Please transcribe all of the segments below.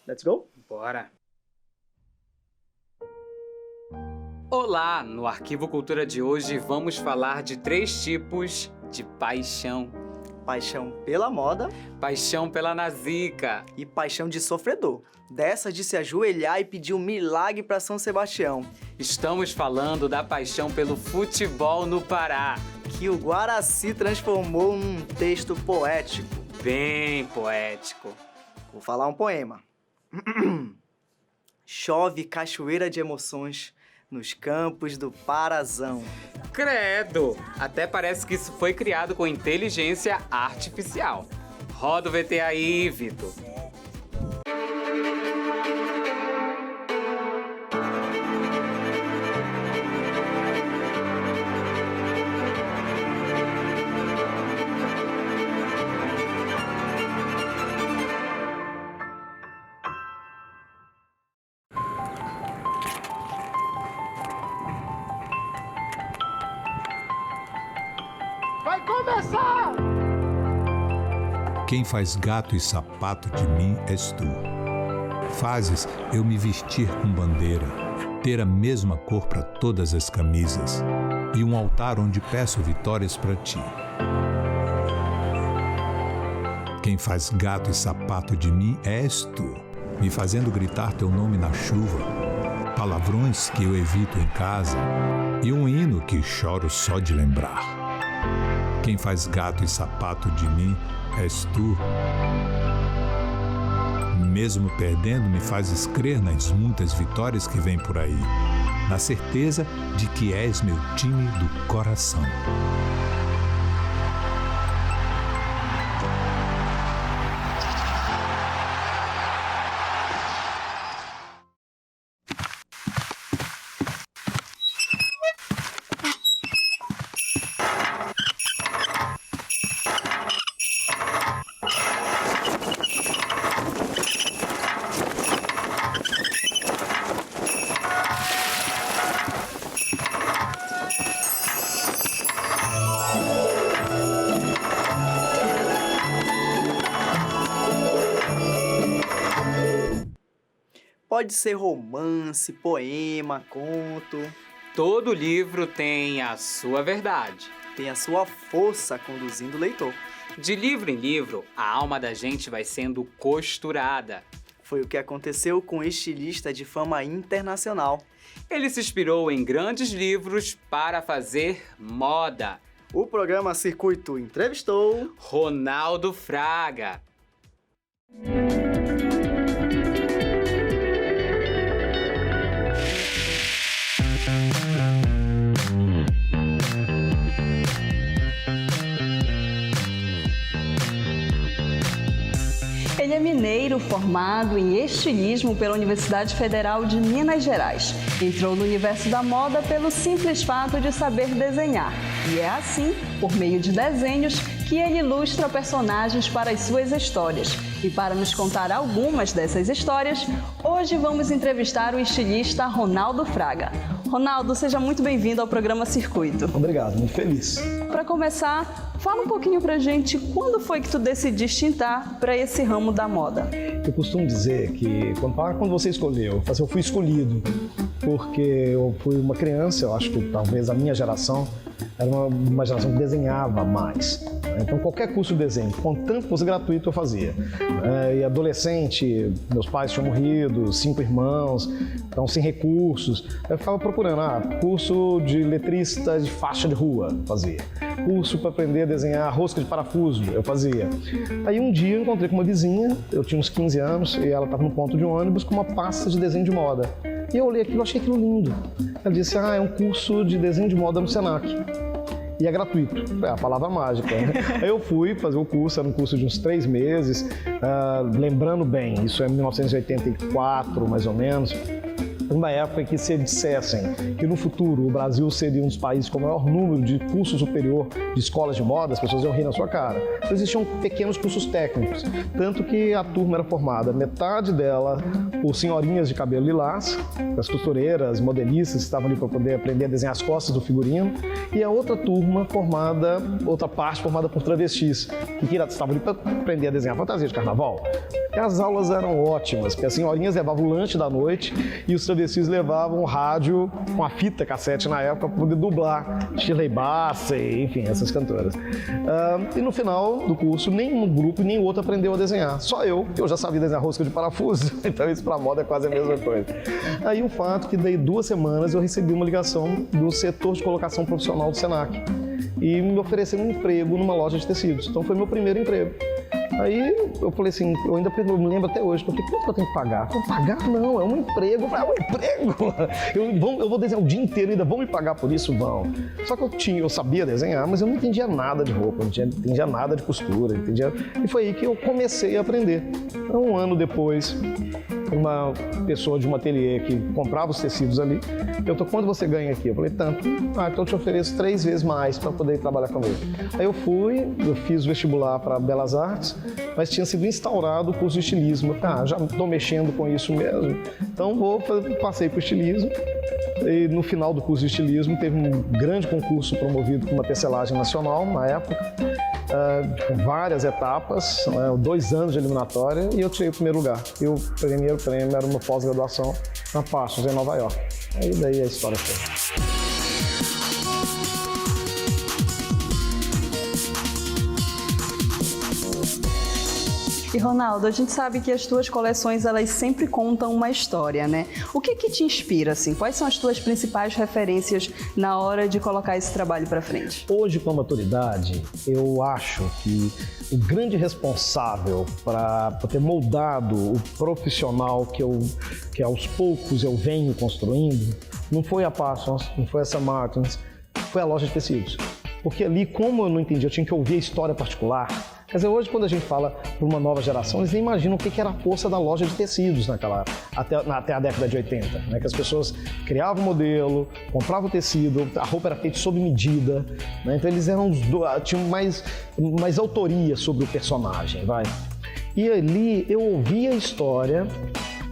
Let's go? Bora! Olá! No Arquivo Cultura de hoje vamos falar de 3 tipos de paixão. Paixão pela moda Paixão pela Nazica. e paixão de sofredor. Dessa de se ajoelhar e pedir um milagre para São Sebastião. Estamos falando da paixão pelo futebol no Pará. Que o Guaraci transformou num texto poético. Bem poético. Vou falar um poema. Chove cachoeira de emoções nos campos do Parazão. Credo! Até parece que isso foi criado com inteligência artificial. Roda o VT aí, Vitor. Quem faz gato e sapato de mim és tu. Fazes eu me vestir com bandeira, ter a mesma cor para todas as camisas e um altar onde peço vitórias para ti. Quem faz gato e sapato de mim és tu, me fazendo gritar teu nome na chuva, palavrões que eu evito em casa e um hino que choro só de lembrar. Quem faz gato e sapato de mim és tu. Mesmo perdendo, me fazes crer nas muitas vitórias que vêm por aí, na certeza de que és meu time do coração. Pode ser romance, poema, conto. Todo livro tem a sua verdade. Tem a sua força conduzindo o leitor. De livro em livro, a alma da gente vai sendo costurada. Foi o que aconteceu com o estilista de fama internacional. Ele se inspirou em grandes livros para fazer moda. O programa Circuito entrevistou Ronaldo Fraga. Ele é mineiro formado em estilismo pela Universidade Federal de Minas Gerais. Entrou no universo da moda pelo simples fato de saber desenhar. E é assim, por meio de desenhos, que ele ilustra personagens para as suas histórias. E para nos contar algumas dessas histórias, hoje vamos entrevistar o estilista Ronaldo Fraga. Ronaldo, seja muito bem-vindo ao programa Circuito. Obrigado, muito feliz. Para começar, fala um pouquinho pra gente quando foi que tu decidiste entrar para esse ramo da moda. Eu costumo dizer que quando você escolheu, eu fui escolhido porque eu fui uma criança, eu acho que talvez a minha geração era uma geração que desenhava mais. Então qualquer curso de desenho, contanto que fosse gratuito, eu fazia. E adolescente, meus pais tinham morrido, 5 irmãos, então sem recursos. Eu ficava procurando, curso de letrista de faixa de rua, fazia. Curso para aprender a desenhar rosca de parafuso, eu fazia. Aí um dia eu encontrei com uma vizinha, eu tinha uns 15 anos, e ela estava no ponto de um ônibus com uma pasta de desenho de moda. E eu olhei aquilo, achei aquilo lindo. Ela disse, é um curso de desenho de moda no Senac. E é gratuito, é a palavra mágica. Né? Aí eu fui fazer o curso, era um curso de uns 3 meses, lembrando bem, isso é 1984, mais ou menos. uma época em que se dissessem que no futuro o Brasil seria um dos países com o maior número de curso superior de escolas de moda, as pessoas iam rir na sua cara. Então, existiam pequenos cursos técnicos, tanto que a turma era formada, metade dela por senhorinhas de cabelo lilás, as costureiras, modelistas que estavam ali para poder aprender a desenhar as costas do figurino, e a outra turma formada, outra parte formada por travestis, que estavam ali para aprender a desenhar fantasia de carnaval. E as aulas eram ótimas, porque as senhorinhas levavam o lanche da noite e os travestis levavam o rádio com a fita cassete na época para poder dublar Shirley Bassey, enfim, essas cantoras. E no final do curso, nenhum grupo e nem outro aprendeu a desenhar. Só eu já sabia desenhar rosca de parafuso, então isso para moda é quase a mesma coisa. Aí o fato que daí 2 semanas eu recebi uma ligação do setor de colocação profissional do Senac e me ofereceram um emprego numa loja de tecidos. Então foi meu primeiro emprego. Aí eu falei assim, eu ainda me lembro até hoje, porque quanto que eu tenho que pagar? Eu falei, pagar não, é um emprego. Eu falei, é um emprego? Eu vou desenhar o dia inteiro, ainda vão me pagar por isso? Vão. Só que eu sabia desenhar, mas eu não entendia nada de roupa, não entendia nada de costura, e foi aí que eu comecei a aprender. Então, 1 ano depois, uma pessoa de um ateliê que comprava os tecidos ali, perguntou, quanto você ganha aqui? Eu falei, tanto. Então eu te ofereço 3 vezes mais para poder trabalhar comigo. Aí eu fiz o vestibular para Belas Artes, mas tinha sido instaurado o curso de estilismo. Eu falei, já estou mexendo com isso mesmo, então passei para o estilismo. E no final do curso de estilismo teve um grande concurso promovido por uma tecelagem nacional, na época, com várias etapas, 2 anos de eliminatória, e eu tirei o primeiro lugar. E o primeiro prêmio era uma pós-graduação na Parsons, em Nova York. Aí daí a história foi. E Ronaldo, a gente sabe que as tuas coleções, elas sempre contam uma história, né? O que te inspira, assim? Quais são as tuas principais referências na hora de colocar esse trabalho para frente? Hoje, com a maturidade, eu acho que o grande responsável para ter moldado o profissional que aos poucos eu venho construindo, não foi a Parsons, não foi a St. Martins, foi a loja de tecidos. Porque ali, como eu não entendi, eu tinha que ouvir a história particular. Quer dizer, hoje, quando a gente fala para uma nova geração, eles nem imaginam o que era a força da loja de tecidos até a década de 80, né? Que as pessoas criavam o modelo, compravam o tecido, a roupa era feita sob medida, né? Então eles tinham mais autoria sobre o personagem, vai. E ali eu ouvia a história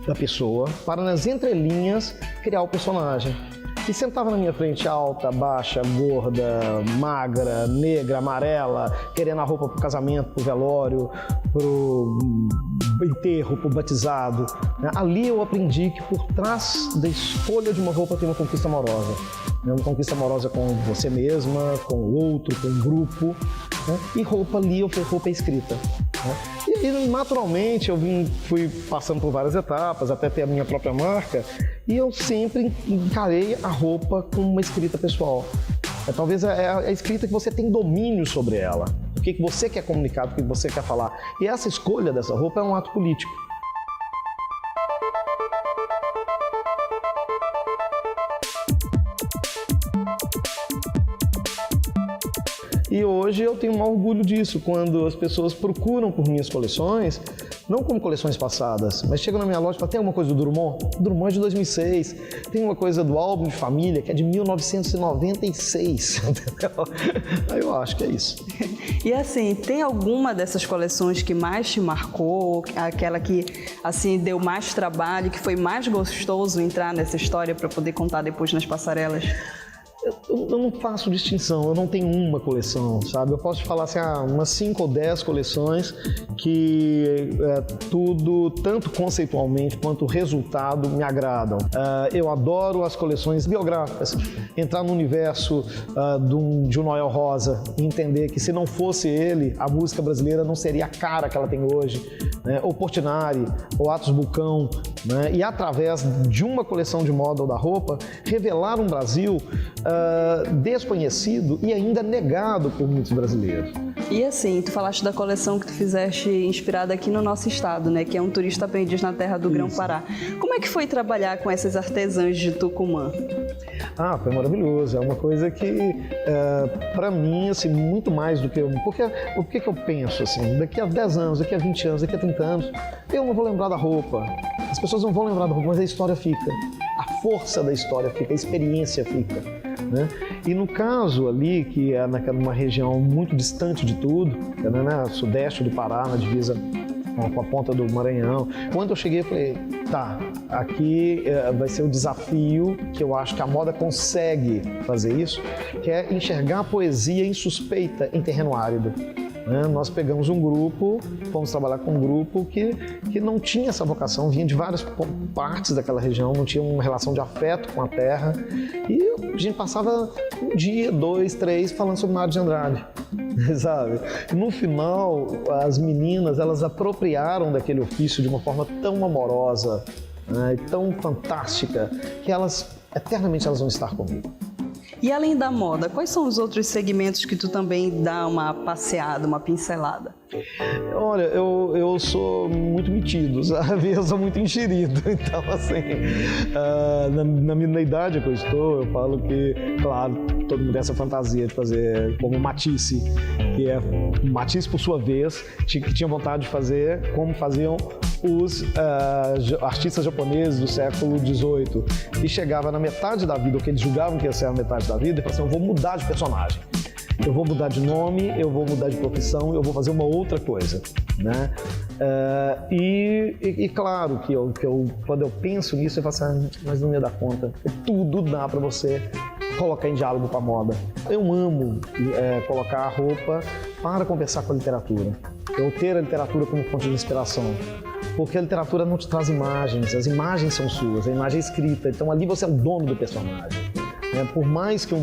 da pessoa para, nas entrelinhas, criar o personagem. E sentava na minha frente alta, baixa, gorda, magra, negra, amarela, querendo a roupa pro casamento, pro velório, pro enterro, pro batizado. Ali eu aprendi que por trás da escolha de uma roupa tem uma conquista amorosa. Uma conquista amorosa com você mesma, com o outro, com o grupo. E roupa ali, roupa escrita. E aí, naturalmente, fui passando por várias etapas, até ter a minha própria marca, e eu sempre encarei a roupa como uma escrita pessoal. Talvez é a escrita que você tem domínio sobre ela, o que você quer comunicar, o que você quer falar. E essa escolha dessa roupa é um ato político. E hoje eu tenho um orgulho disso, quando as pessoas procuram por minhas coleções, não como coleções passadas, mas chegam na minha loja e falam, tem alguma coisa do Drummond? O Drummond é de 2006. Tem uma coisa do álbum de família, que é de 1996, entendeu? Aí eu acho que é isso. E assim, tem alguma dessas coleções que mais te marcou, aquela que assim deu mais trabalho, que foi mais gostoso entrar nessa história para poder contar depois nas passarelas? Eu não faço distinção, eu não tenho uma coleção, sabe? Eu posso te falar assim, umas 5 ou 10 coleções que tudo, tanto conceitualmente quanto o resultado, me agradam. Eu adoro as coleções biográficas, entrar no universo de um Noel Rosa e entender que se não fosse ele, a música brasileira não seria a cara que ela tem hoje, né? Ou Portinari, ou Atos Bulcão, né? E através de uma coleção de moda ou da roupa, revelar um Brasil desconhecido e ainda negado por muitos brasileiros. E assim, tu falaste da coleção que tu fizeste inspirada aqui no nosso estado, né? Que é um turista aprendiz na terra do Grão-Pará. Como é que foi trabalhar com essas artesãs de Tucumã? Foi maravilhoso. É uma coisa que, para mim, assim, muito mais do que eu... Porque o que eu penso, assim, daqui a 10 anos, daqui a 20 anos, daqui a 30 anos, eu não vou lembrar da roupa. As pessoas não vão lembrar da roupa, mas a história fica. A força da história fica, a experiência fica, né? E no caso ali, que é numa região muito distante de tudo, né, sudeste do Pará, na divisa com a ponta do Maranhão. Quando eu cheguei, eu falei, tá, aqui vai ser o desafio que eu acho que a moda consegue fazer isso, que é enxergar a poesia insuspeita em terreno árido. Nós pegamos um grupo, fomos trabalhar com um grupo que não tinha essa vocação, vinha de várias partes daquela região, não tinha uma relação de afeto com a terra, e a gente passava um dia, 2, 3 falando sobre Mário de Andrade, sabe? No final, as meninas, elas apropriaram daquele ofício de uma forma tão amorosa, né, e tão fantástica, que eternamente elas vão estar comigo. E além da moda, quais são os outros segmentos que tu também dá uma passeada, uma pincelada? Olha, eu sou muito metido, sabe? Eu sou muito enxerido. Então, assim, na idade que eu estou, eu falo que, claro, todo mundo tem essa fantasia de fazer como Matisse, que é Matisse, por sua vez, que tinha vontade de fazer como faziam os artistas japoneses do século XVIII. E chegava na metade da vida, o que eles julgavam que ia ser a metade da vida, e falava assim, eu vou mudar de personagem. Eu vou mudar de nome, eu vou mudar de profissão, eu vou fazer uma outra coisa, né? E claro que quando eu penso nisso, eu falo assim, mas não me dá conta. Tudo dá para você colocar em diálogo com a moda. Eu amo colocar a roupa para conversar com a literatura. Eu ter a literatura como fonte de inspiração. Porque a literatura não te traz imagens, as imagens são suas, a imagem é escrita, então ali você é o dono do personagem. Por mais que o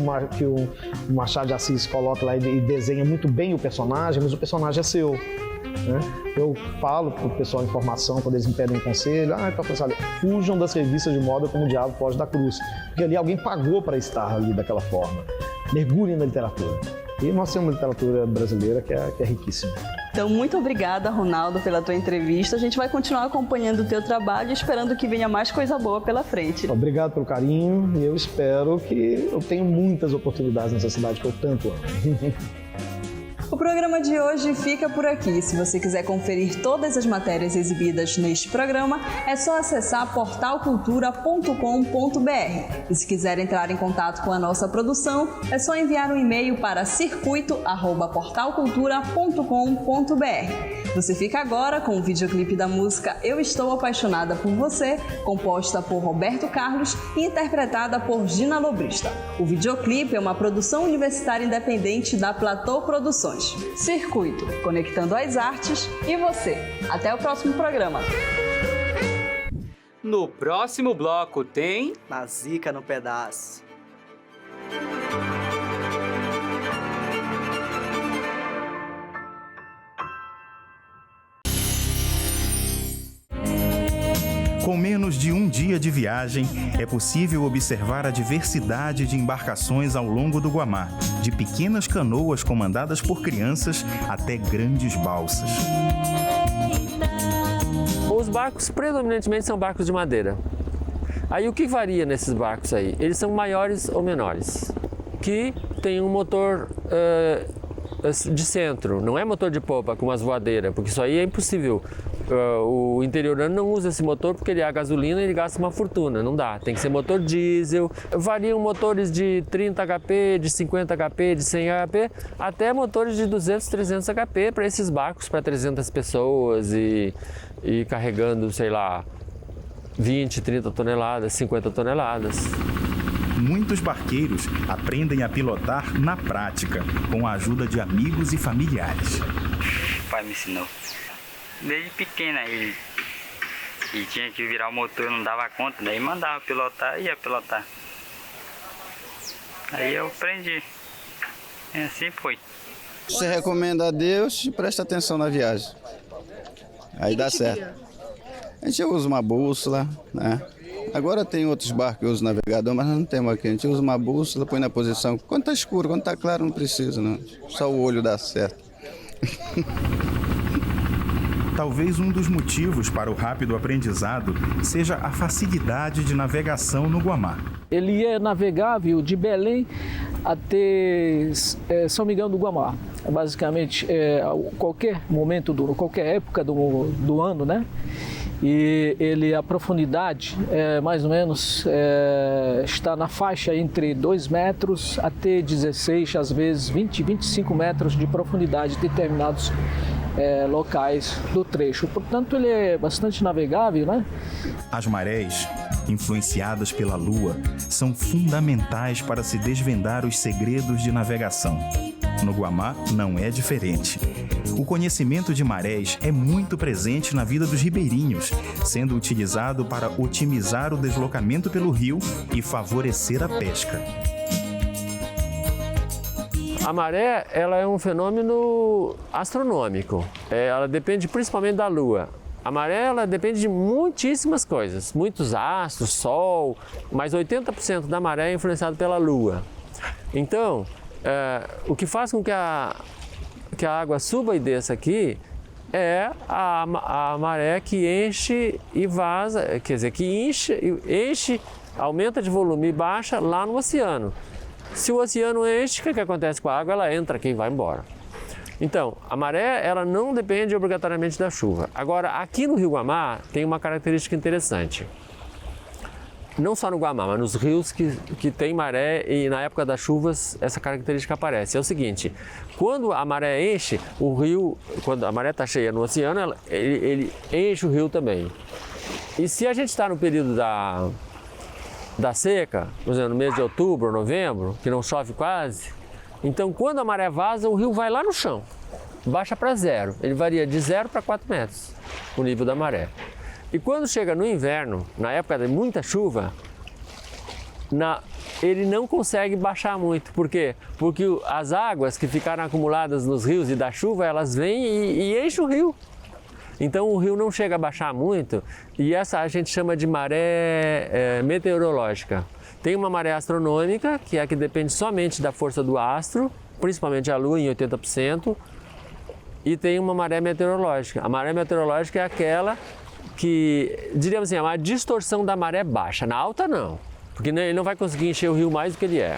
Machado de Assis coloque lá e desenha muito bem o personagem, mas o personagem é seu. Eu falo para o pessoal em formação, quando eles me pedem um conselho, fujam das revistas de moda como o diabo foge da cruz, porque ali alguém pagou para estar ali daquela forma. Mergulhem na literatura. E nós temos uma literatura brasileira que é riquíssima. Então, muito obrigada, Ronaldo, pela tua entrevista. A gente vai continuar acompanhando o teu trabalho e esperando que venha mais coisa boa pela frente. Obrigado pelo carinho e eu espero que eu tenha muitas oportunidades nessa cidade que eu tanto amo. O programa de hoje fica por aqui. Se você quiser conferir todas as matérias exibidas neste programa, é só acessar portalcultura.com.br. E se quiser entrar em contato com a nossa produção, é só enviar um e-mail para circuito@portalcultura.com.br. Você fica agora com o videoclipe da música Eu Estou Apaixonada por Você, composta por Roberto Carlos e interpretada por Gina Lobrista. O videoclipe é uma produção universitária independente da Platô Produções. Circuito, conectando as artes e você. Até o próximo programa. No próximo bloco tem... Nazica no pedaço. Com menos de um dia de viagem, é possível observar a diversidade de embarcações ao longo do Guamá, de pequenas canoas comandadas por crianças até grandes balsas. Os barcos predominantemente são barcos de madeira. Aí o que varia nesses barcos aí? Eles são maiores ou menores, que tem um motor de centro, não é motor de popa com umas voadeiras, porque isso aí é impossível. O interiorano não usa esse motor porque ele é a gasolina e ele gasta uma fortuna, não dá. Tem que ser motor diesel. Variam motores de 30 HP, de 50 HP, de 100 HP, até motores de 200, 300 HP para esses barcos para 300 pessoas e carregando, sei lá, 20, 30 toneladas, 50 toneladas. Muitos barqueiros aprendem a pilotar na prática, com a ajuda de amigos e familiares. O pai me ensinou. Desde pequena ele tinha que virar o motor, não dava conta, daí mandava pilotar e ia pilotar. Aí eu aprendi. E assim foi. Você recomenda a Deus e presta atenção na viagem. Aí dá certo. A gente usa uma bússola, né? Agora tem outros barcos que usam navegador, mas não temos aqui. A gente usa uma bússola, põe na posição. Quando tá escuro, quando tá claro, não precisa, não. Só o olho dá certo. Talvez um dos motivos para o rápido aprendizado seja a facilidade de navegação no Guamá. Ele é navegável de Belém até São Miguel do Guamá. Basicamente, qualquer momento, qualquer época do ano, né? e a profundidade mais ou menos está na faixa entre 2 metros até 16, às vezes 20, 25 metros de profundidade em determinados locais do trecho. Portanto, ele é bastante navegável, né? As marés, influenciadas pela Lua, são fundamentais para se desvendar os segredos de navegação. No Guamá não é diferente. O conhecimento de marés é muito presente na vida dos ribeirinhos, sendo utilizado para otimizar o deslocamento pelo rio e favorecer a pesca. A maré, ela é um fenômeno astronômico. Ela depende principalmente da Lua. A maré, ela depende de muitíssimas coisas, muitos astros, Sol, mas 80% da maré é influenciado pela Lua. Então, o que faz com que a água suba e desça aqui é a maré que enche e vaza, quer dizer, que enche, aumenta de volume e baixa lá no oceano. Se o oceano enche, o que acontece com a água? Ela entra aqui e vai embora. Então, a maré, ela não depende obrigatoriamente da chuva. Agora, aqui no Rio Guamá tem uma característica interessante. Não só no Guamá, mas nos rios que tem maré e na época das chuvas essa característica aparece. É o seguinte, quando a maré enche, o rio, quando a maré está cheia no oceano, ele enche o rio também. E se a gente está no período da seca, por exemplo, no mês de outubro, novembro, que não chove quase, então quando a maré vaza, o rio vai lá no chão, baixa para 0. Ele varia de 0 para 4 metros, o nível da maré. E quando chega no inverno, na época de muita chuva, ele não consegue baixar muito. Por quê? Porque as águas que ficaram acumuladas nos rios e da chuva, elas vêm e enchem o rio. Então o rio não chega a baixar muito e essa a gente chama de maré meteorológica. Tem uma maré astronômica, que é a que depende somente da força do astro, principalmente a Lua em 80%, e tem uma maré meteorológica. A maré meteorológica é aquela que, diríamos assim, é uma distorção da maré baixa. Na alta não, porque ele não vai conseguir encher o rio mais do que ele é.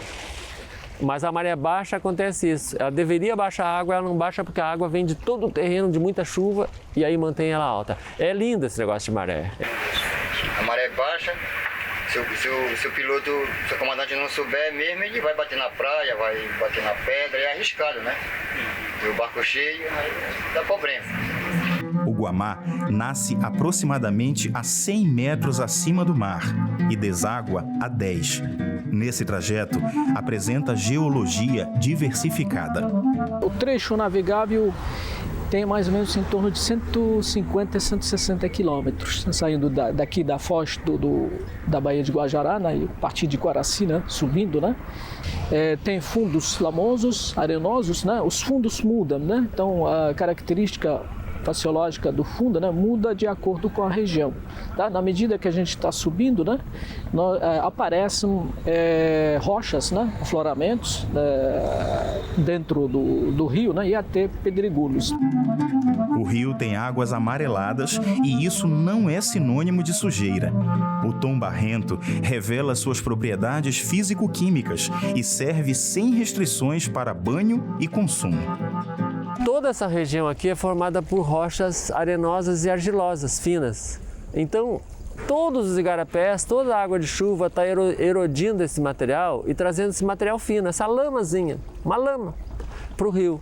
Mas a maré baixa acontece isso. Ela deveria baixar a água, ela não baixa porque a água vem de todo o terreno, de muita chuva, e aí mantém ela alta. É lindo esse negócio de maré. A maré baixa, se o piloto, se o comandante não souber mesmo, ele vai bater na praia, vai bater na pedra, é arriscado, né? E o barco cheio, aí dá problema. O Guamá nasce aproximadamente a 100 metros acima do mar e deságua a 10. Nesse trajeto, apresenta geologia diversificada. O trecho navegável tem mais ou menos em torno de 150 a 160 quilômetros, saindo daqui da foz da Baía de Guajará, né, a partir de Quaraci, né, subindo, né. Tem fundos lamosos, arenosos, né, os fundos mudam, né, então a característica faciológica do fundo, né, muda de acordo com a região. Tá? Na medida que a gente está subindo, né, aparecem rochas, né, afloramentos dentro do rio, né, e até pedregulhos. O rio tem águas amareladas e isso não é sinônimo de sujeira. O tom barrento revela suas propriedades físico-químicas e serve sem restrições para banho e consumo. Toda essa região aqui é formada por rochas arenosas e argilosas, finas. Então, todos os igarapés, toda a água de chuva está erodindo esse material e trazendo esse material fino, essa lamazinha, uma lama, para o rio.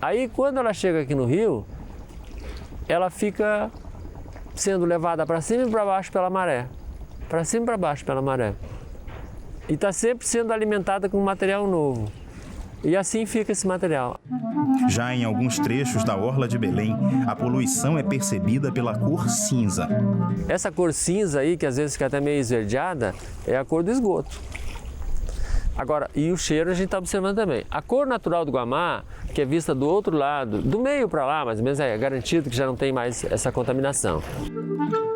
Aí, quando ela chega aqui no rio, ela fica sendo levada para cima e para baixo pela maré. Para cima e para baixo pela maré. E está sempre sendo alimentada com material novo. E assim fica esse material. Já em alguns trechos da orla de Belém, a poluição é percebida pela cor cinza. Essa cor cinza aí, que às vezes fica até meio esverdeada, é a cor do esgoto. Agora, e o cheiro a gente está observando também. A cor natural do Guamá, que é vista do outro lado, do meio para lá, mais ou menos, é garantido que já não tem mais essa contaminação.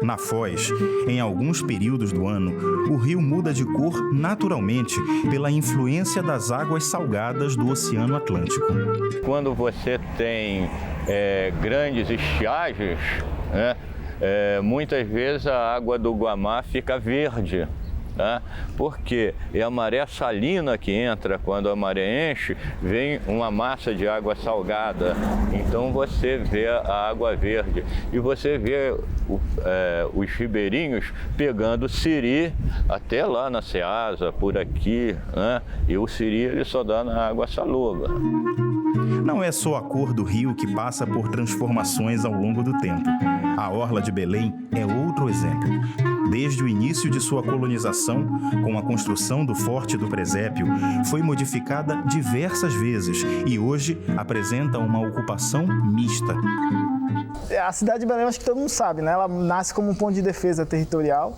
Na Foz, em alguns períodos do ano, o rio muda de cor naturalmente pela influência das águas salgadas do Oceano Atlântico. Quando você tem grandes estiagens, né, muitas vezes a água do Guamá fica verde, Tá? Porque é a maré salina que entra, quando a maré enche, vem uma massa de água salgada. Então você vê a água verde e você vê os ribeirinhos pegando siri até lá na Ceasa, por aqui, né? E o siri ele só dá na água salobra. Não é só a cor do rio que passa por transformações ao longo do tempo. A Orla de Belém é outro exemplo. Desde o início de sua colonização, com a construção do Forte do Presépio, foi modificada diversas vezes e hoje apresenta uma ocupação mista. A cidade de Belém, acho que todo mundo sabe, né? Ela nasce como um ponto de defesa territorial.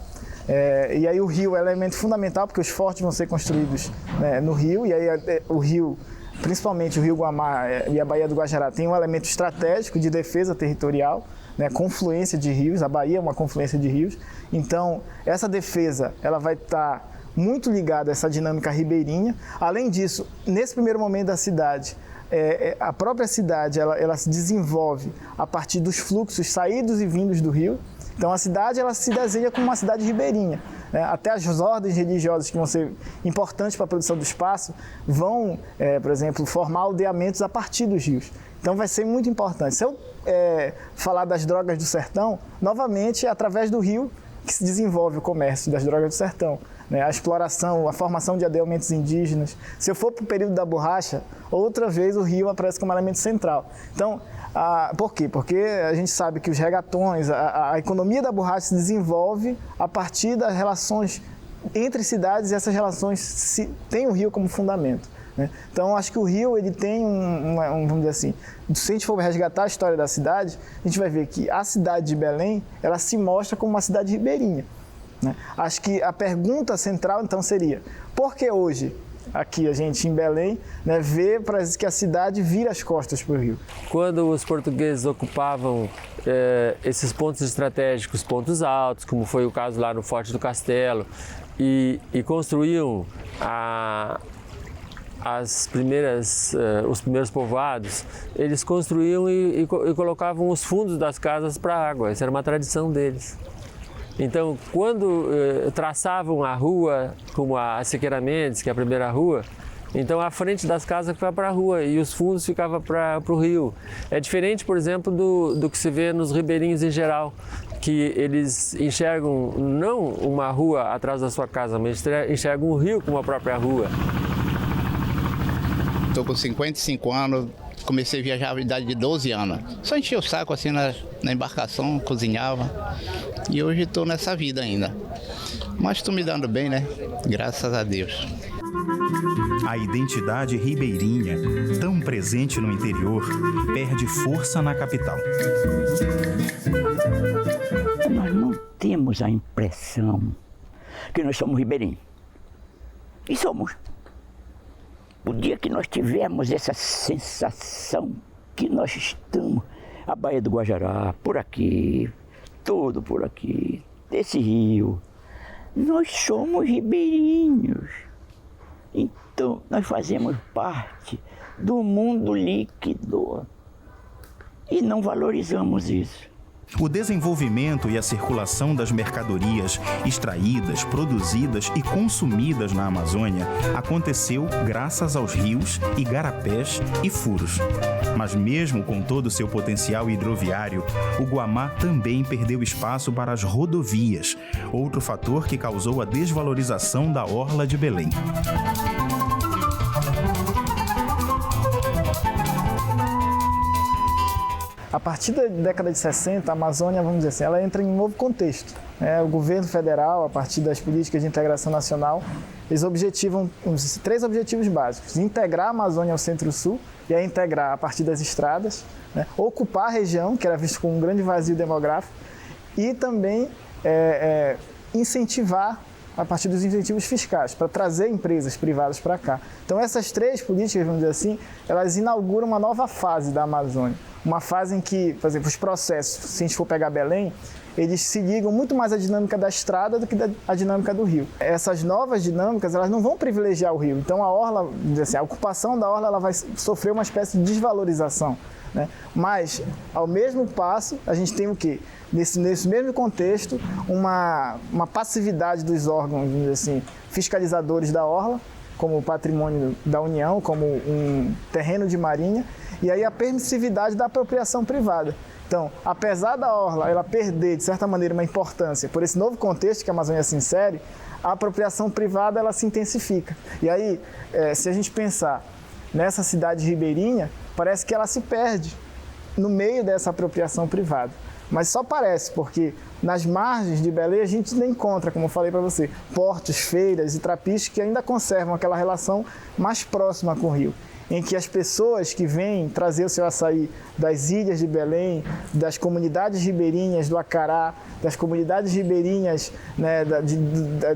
E aí o rio é um elemento fundamental, porque os fortes vão ser construídos, né, no rio, e aí o rio, principalmente o Rio Guamá e a Baía do Guajará, tem um elemento estratégico de defesa territorial, né, confluência de rios, a Bahia é uma confluência de rios. Então, essa defesa ela vai estar muito ligada a essa dinâmica ribeirinha. Além disso, nesse primeiro momento da cidade, a própria cidade ela se desenvolve a partir dos fluxos saídos e vindos do rio. Então, a cidade ela se desenha como uma cidade ribeirinha. Até as ordens religiosas que vão ser importantes para a produção do espaço vão, por exemplo, formar aldeamentos a partir dos rios. Então vai ser muito importante. Se eu falar das drogas do sertão, novamente é através do rio que se desenvolve o comércio das drogas do sertão, né? A exploração, a formação de aldeamentos indígenas. Se eu for para o período da borracha, outra vez o rio aparece como elemento central. Então, por quê? Porque a gente sabe que os regatões, a economia da borracha se desenvolve a partir das relações entre cidades e essas relações têm o rio como fundamento, né? Então, acho que o rio ele tem vamos dizer assim, se a gente for resgatar a história da cidade, a gente vai ver que a cidade de Belém, ela se mostra como uma cidade ribeirinha, né? Acho que a pergunta central, então, seria, por que hoje, aqui a gente em Belém, né, vê que a cidade vira as costas para o rio? Quando os portugueses ocupavam esses pontos estratégicos, pontos altos, como foi o caso lá no Forte do Castelo, e construíam os primeiros povoados, eles construíam e colocavam os fundos das casas para água. Essa era uma tradição deles. Então, quando traçavam a rua, como a Siqueira Mendes, que é a primeira rua, então a frente das casas ficava para a rua e os fundos ficavam para o rio. É diferente, por exemplo, do que se vê nos ribeirinhos em geral, que eles enxergam não uma rua atrás da sua casa, mas enxergam o rio como a própria rua. Estou com 55 anos, comecei a viajar na idade de 12 anos. Só enchia o saco assim na embarcação, cozinhava. E hoje estou nessa vida ainda. Mas estou me dando bem, né? Graças a Deus. A identidade ribeirinha, tão presente no interior, perde força na capital. Nós não temos a impressão que nós somos ribeirinhos. E somos. O dia que nós tivermos essa sensação que nós estamos, a Baía do Guajará, por aqui, tudo por aqui, esse rio, nós somos ribeirinhos. Então, nós fazemos parte do mundo líquido e não valorizamos isso. O desenvolvimento e a circulação das mercadorias extraídas, produzidas e consumidas na Amazônia aconteceu graças aos rios, igarapés e furos. Mas mesmo com todo o seu potencial hidroviário, o Guamá também perdeu espaço para as rodovias, outro fator que causou a desvalorização da Orla de Belém. A partir da década de 60, a Amazônia, vamos dizer assim, ela entra em um novo contexto. O governo federal, a partir das políticas de integração nacional, eles objetivam 3 objetivos básicos: integrar a Amazônia ao Centro-Sul, e aí integrar a partir das estradas, né? Ocupar a região, que era visto como um grande vazio demográfico, e também incentivar a partir dos incentivos fiscais, para trazer empresas privadas para cá. Então essas 3 políticas, vamos dizer assim, elas inauguram uma nova fase da Amazônia. Uma fase em que, por exemplo, os processos, se a gente for pegar Belém, eles se ligam muito mais à dinâmica da estrada do que à dinâmica do rio. Essas novas dinâmicas, elas não vão privilegiar o rio. Então a orla, vamos dizer assim, a ocupação da orla, ela vai sofrer uma espécie de desvalorização, né? Mas, ao mesmo passo, a gente tem o quê? Nesse mesmo contexto, uma passividade dos órgãos, vamos dizer assim, fiscalizadores da orla, como o patrimônio da União, como um terreno de marinha, e aí a permissividade da apropriação privada. Então, apesar da orla ela perder, de certa maneira, uma importância por esse novo contexto que a Amazônia se insere, a apropriação privada ela se intensifica. E aí, se a gente pensar nessa cidade ribeirinha, parece que ela se perde no meio dessa apropriação privada. Mas só parece, porque nas margens de Belém a gente ainda encontra, como eu falei para você, portos, feiras e trapiches que ainda conservam aquela relação mais próxima com o rio, em que as pessoas que vêm trazer o seu açaí das ilhas de Belém, das comunidades ribeirinhas do Acará, das comunidades ribeirinhas, né,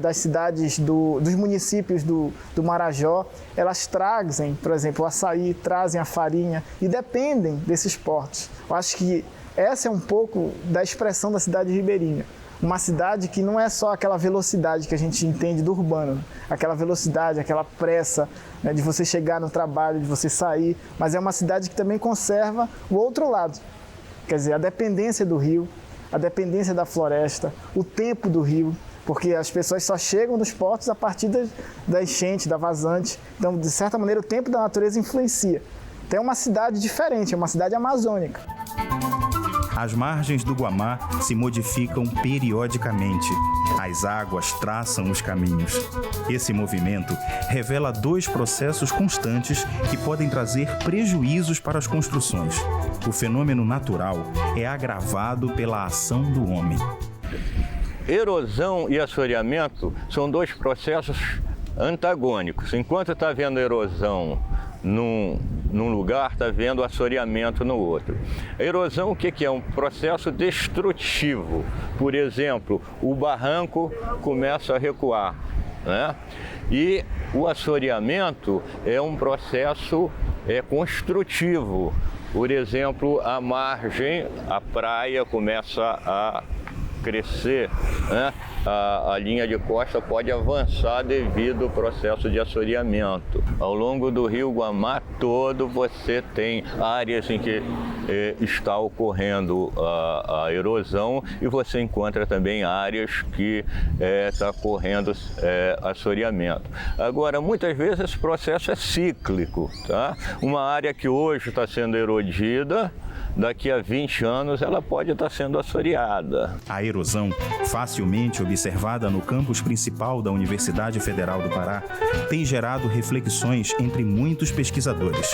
das cidades, dos municípios do Marajó, elas trazem, por exemplo, o açaí, trazem a farinha e dependem desses portos. Eu acho que essa é um pouco da expressão da cidade ribeirinha. Uma cidade que não é só aquela velocidade que a gente entende do urbano, aquela velocidade, aquela pressa, né, de você chegar no trabalho, de você sair, mas é uma cidade que também conserva o outro lado. Quer dizer, a dependência do rio, a dependência da floresta, o tempo do rio, porque as pessoas só chegam nos portos a partir da enchente, da vazante. Então, de certa maneira, o tempo da natureza influencia. Então, é uma cidade diferente, é uma cidade amazônica. As margens do Guamá se modificam periodicamente. As águas traçam os caminhos. Esse movimento revela dois processos constantes que podem trazer prejuízos para as construções. O fenômeno natural é agravado pela ação do homem. Erosão e assoreamento são dois processos antagônicos. Enquanto está havendo erosão num lugar, está havendo assoreamento no outro. A erosão, o que é? Um processo destrutivo. Por exemplo, o barranco começa a recuar, né? E o assoreamento é um processo construtivo. Por exemplo, a margem, a praia começa a crescer, né? A linha de costa pode avançar devido ao processo de assoreamento. Ao longo do rio Guamá todo você tem áreas em que está ocorrendo a erosão e você encontra também áreas que está ocorrendo assoreamento. Agora, muitas vezes esse processo é cíclico, tá? Uma área que hoje está sendo erodida, daqui a 20 anos ela pode estar sendo assoreada. A erosão, facilmente observada no campus principal da Universidade Federal do Pará, tem gerado reflexões entre muitos pesquisadores.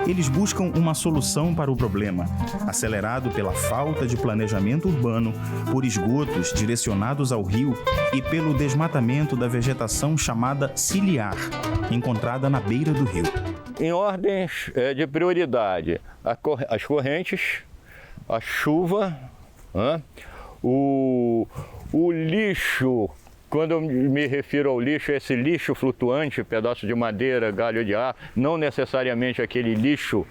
Eles buscam uma solução para o problema, acelerado pela falta de planejamento urbano, por esgotos direcionados ao rio e pelo desmatamento da vegetação chamada ciliar, encontrada na beira do rio. Em ordens de prioridade, as correntes, a chuva, o lixo. Quando eu me refiro ao lixo, é esse lixo flutuante, pedaço de madeira, galho de ar, não necessariamente aquele lixo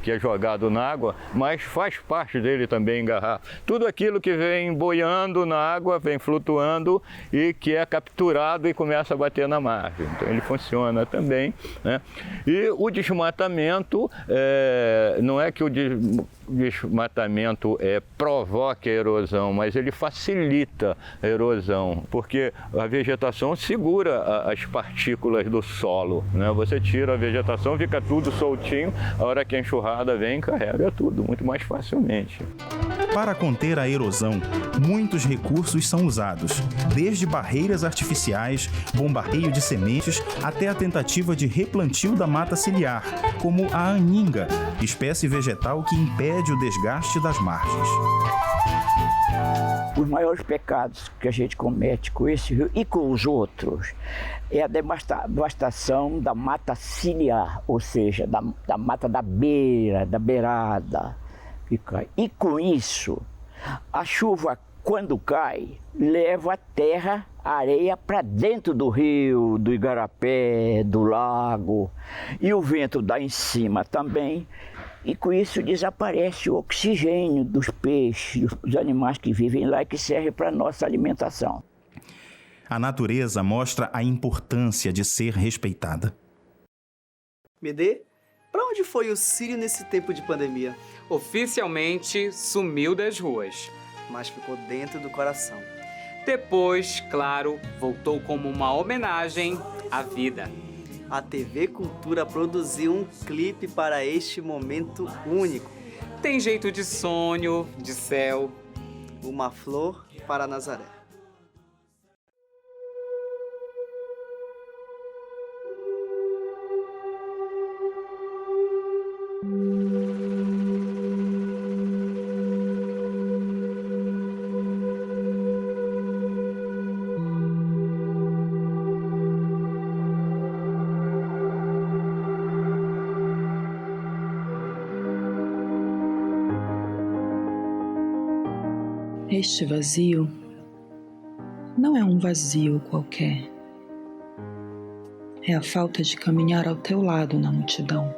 que é jogado na água, mas faz parte dele também engarrar. Tudo aquilo que vem boiando na água, vem flutuando e que é capturado e começa a bater na margem. Então ele funciona também, né? E o desmatamento, não é que o desmatamento provoque a erosão, mas ele facilita a erosão, porque a vegetação segura as partículas do solo, né? Você tira a vegetação, fica tudo soltinho, a hora que a enxurrada vem, carrega tudo muito mais facilmente. Para conter a erosão, muitos recursos são usados, desde barreiras artificiais, bombardeio de sementes, até a tentativa de replantio da mata ciliar, como a aninga, espécie vegetal que impede o desgaste das margens. Os maiores pecados que a gente comete com esse rio e com os outros é a devastação da mata ciliar, ou seja, da mata da beira, da beirada. E com isso, a chuva, quando cai, leva a terra, a areia para dentro do rio, do igarapé, do lago. E o vento dá em cima também. E com isso desaparece o oxigênio dos peixes, dos animais que vivem lá e que servem para a nossa alimentação. A natureza mostra a importância de ser respeitada. Medê, Pra onde foi o Círio nesse tempo de pandemia? Oficialmente sumiu das ruas. Mas ficou dentro do coração. Depois, claro, voltou como uma homenagem à vida. A TV Cultura produziu um clipe para este momento único. Tem jeito de sonho, de céu. Uma flor para Nazaré. Este vazio não é um vazio qualquer. É a falta de caminhar ao teu lado na multidão.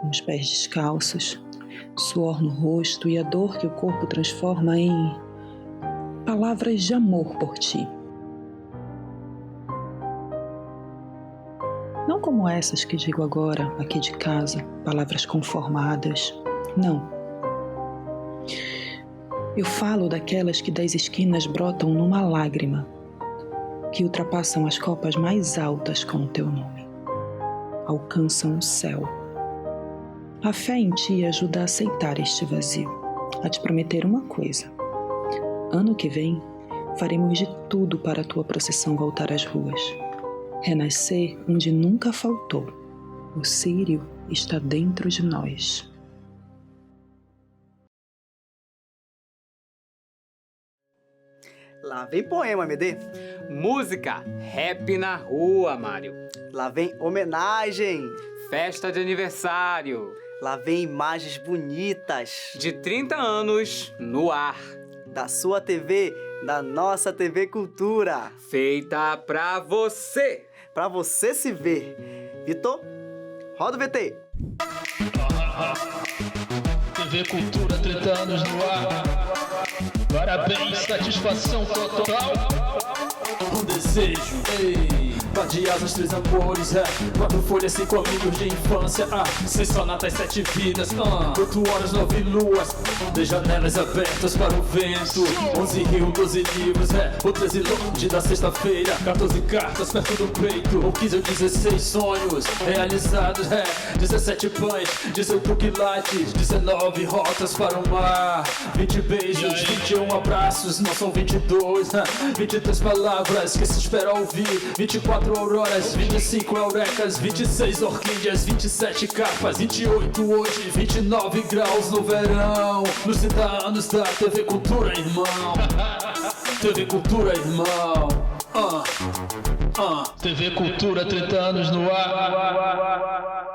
Com os pés descalços, suor no rosto e a dor que o corpo transforma em palavras de amor por ti. Não como essas que digo agora, aqui de casa, palavras conformadas. Não. Eu falo daquelas que das esquinas brotam numa lágrima, que ultrapassam as copas mais altas com o teu nome. Alcançam o céu. A fé em ti ajuda a aceitar este vazio, a te prometer uma coisa. Ano que vem, faremos de tudo para a tua procissão voltar às ruas. Renascer onde nunca faltou. O Círio está dentro de nós. Lá vem poema, MD. Música, rap na rua, Mário. Lá vem homenagem. Festa de aniversário. Lá vem imagens bonitas. De 30 anos no ar. Da sua TV, da nossa TV Cultura. Feita pra você. Pra você se ver. Vitor, roda o VT. TV Cultura, 30 anos no ar. Parabéns, satisfação total. Um desejo, ei, vadiar os três amores, 4 folhas, 5 amigos de infância, 6 sonatas, 7 vidas, 8 horas, 9 luas, de janelas abertas para o vento, 11 rios, 12 livros, o 13 longe da sexta-feira, 14 cartas perto do peito, ou 15 ou 16 sonhos realizados, 17 pães, 18 quilates, 19 rotas para o mar, 20 beijos, 21 abraços, não são 22, 23 palavras que se espera ouvir, 24 auroras, 25 eurecas, 26 orquídeas, 27 capas, 28 hoje, 29 graus no verão, nos 30 anos da TV Cultura, irmão. TV Cultura, irmão. TV Cultura, 30 anos no ar.